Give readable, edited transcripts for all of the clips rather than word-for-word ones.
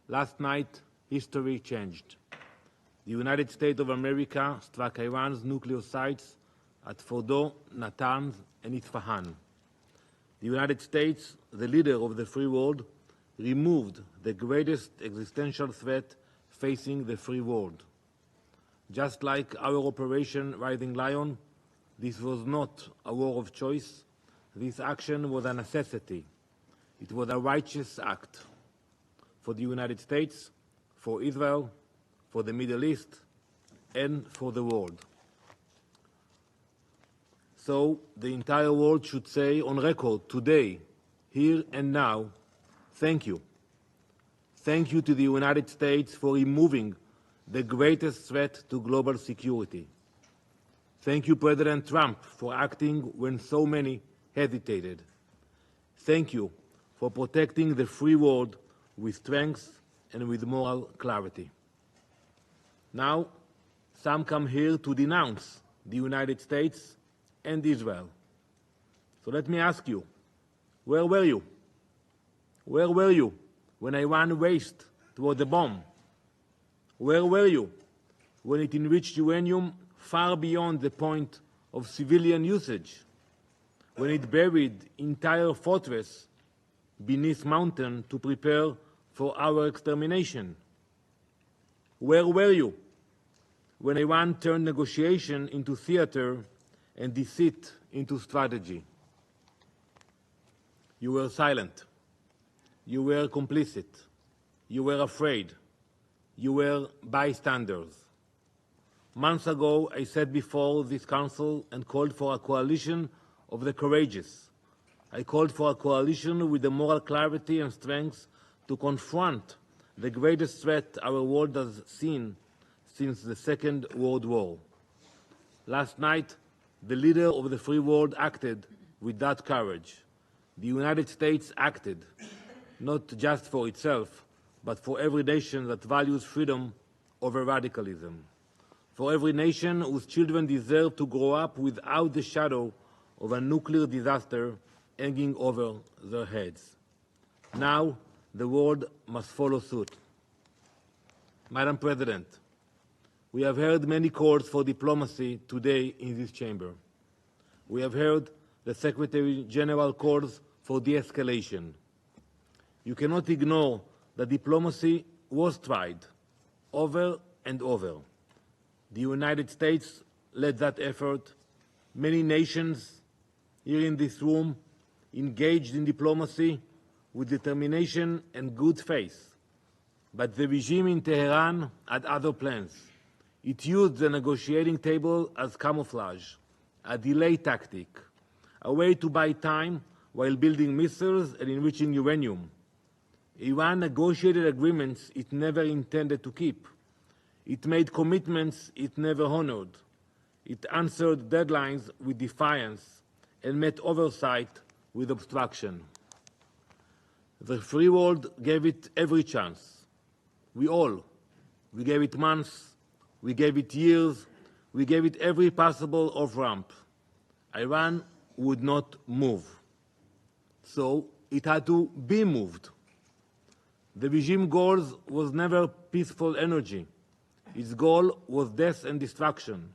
Last night, history changed. The United States of America struck Iran's nuclear sites at Fordo, Natanz, and Isfahan. The United States, the leader of the free world, removed the greatest existential threat facing the free world. Just like our Operation Rising Lion, this was not a war of choice. This action was a necessity. It was a righteous act for the United States, for Israel, for the Middle East, and for the world. So the entire world should say on record today, here and now, thank you. Thank you to the United States for removing the greatest threat to global security. Thank you, President Trump, for acting when so many hesitated. Thank you for protecting the free world with strength and with moral clarity. Now, some come here to denounce the United States and Israel. So let me ask you, where were you? Where were you when Iran raced toward the bomb? Where were you when it enriched uranium far beyond the point of civilian usage? When it buried entire fortress beneath mountain to prepare for our extermination? Where were you when Iran turned negotiation into theater and deceit into strategy? You were silent. You were complicit. You were afraid. You were bystanders. Months ago, I sat before this council and called for a coalition of the courageous. I called for a coalition with the moral clarity and strength to confront the greatest threat our world has seen since the Second World War. Last night, the leader of the free world acted with that courage. The United States acted, not just for itself, but for every nation that values freedom over radicalism. For every nation whose children deserve to grow up without the shadow of a nuclear disaster hanging over their heads. Now, the world must follow suit. Madam President, we have heard many calls for diplomacy today in this chamber. We have heard the Secretary General calls for de-escalation. You cannot ignore that diplomacy was tried over and over. The United States led that effort. Many nations here in this room engaged in diplomacy with determination and good faith. But the regime in Tehran had other plans. It used the negotiating table as camouflage, a delay tactic, a way to buy time while building missiles and enriching uranium. Iran negotiated agreements it never intended to keep. It made commitments it never honored. It answered deadlines with defiance and met oversight with obstruction. The free world gave it every chance. We gave it months, we gave it years, we gave it every possible off-ramp. Iran would not move. So it had to be moved. The regime goal was never peaceful energy. Its goal was death and destruction.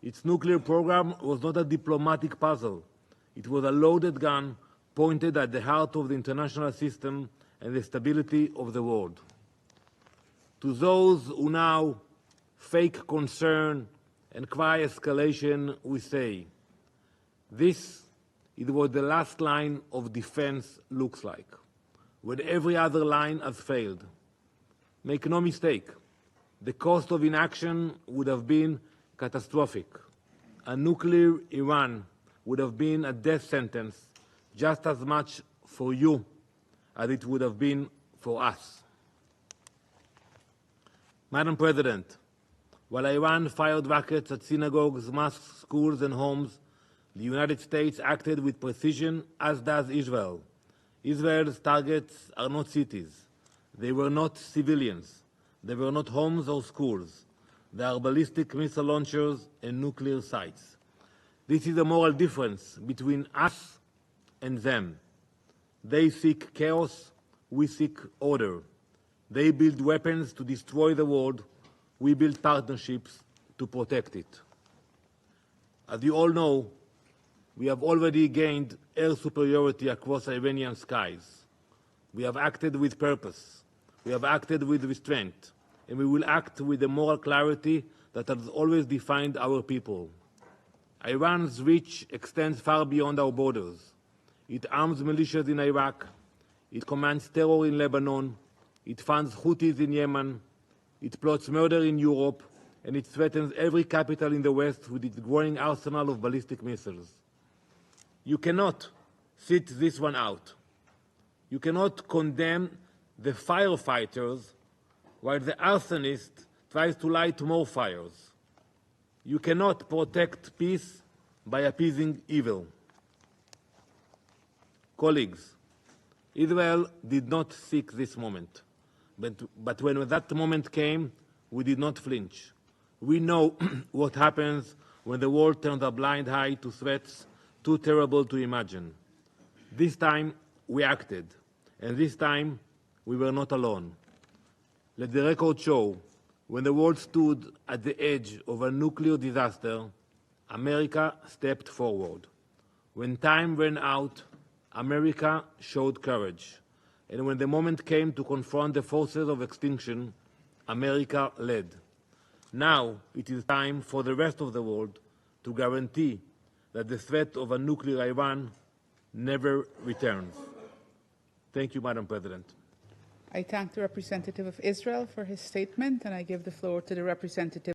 Its nuclear program was not a diplomatic puzzle. It was a loaded gun pointed at the heart of the international system and the stability of the world. To those who now fake concern and cry escalation, we say, this is what the last line of defense looks like, when every other line has failed. Make no mistake, the cost of inaction would have been catastrophic. A nuclear Iran would have been a death sentence just as much for you as it would have been for us. Madam President, while Iran fired rockets at synagogues, mosques, schools, and homes, the United States acted with precision, as does Israel. Israel's targets are not cities. They were not civilians. They were not homes or schools. They are ballistic missile launchers and nuclear sites. This is a moral difference between us and them. They seek chaos, we seek order. They build weapons to destroy the world. We build partnerships to protect it. As you all know, we have already gained air superiority across Iranian skies. We have acted with purpose. We have acted with restraint. And we will act with the moral clarity that has always defined our people. Iran's reach extends far beyond our borders. It arms militias in Iraq. It commands terror in Lebanon. It funds Houthis in Yemen. It plots murder in Europe. And it threatens every capital in the West with its growing arsenal of ballistic missiles. You cannot sit this one out. You cannot condemn the firefighters while the arsonist tries to light more fires. You cannot protect peace by appeasing evil. Colleagues, Israel did not seek this moment. But when that moment came, we did not flinch. We know what happens when the world turns a blind eye to threats too terrible to imagine. This time, we acted. And this time, we were not alone. Let the record show, when the world stood at the edge of a nuclear disaster, America stepped forward. When time ran out, America showed courage. And when the moment came to confront the forces of extinction, America led. Now it is time for the rest of the world to guarantee that the threat of a nuclear Iran never returns. Thank you, Madam President. I thank the representative of Israel for his statement, and I give the floor to the representative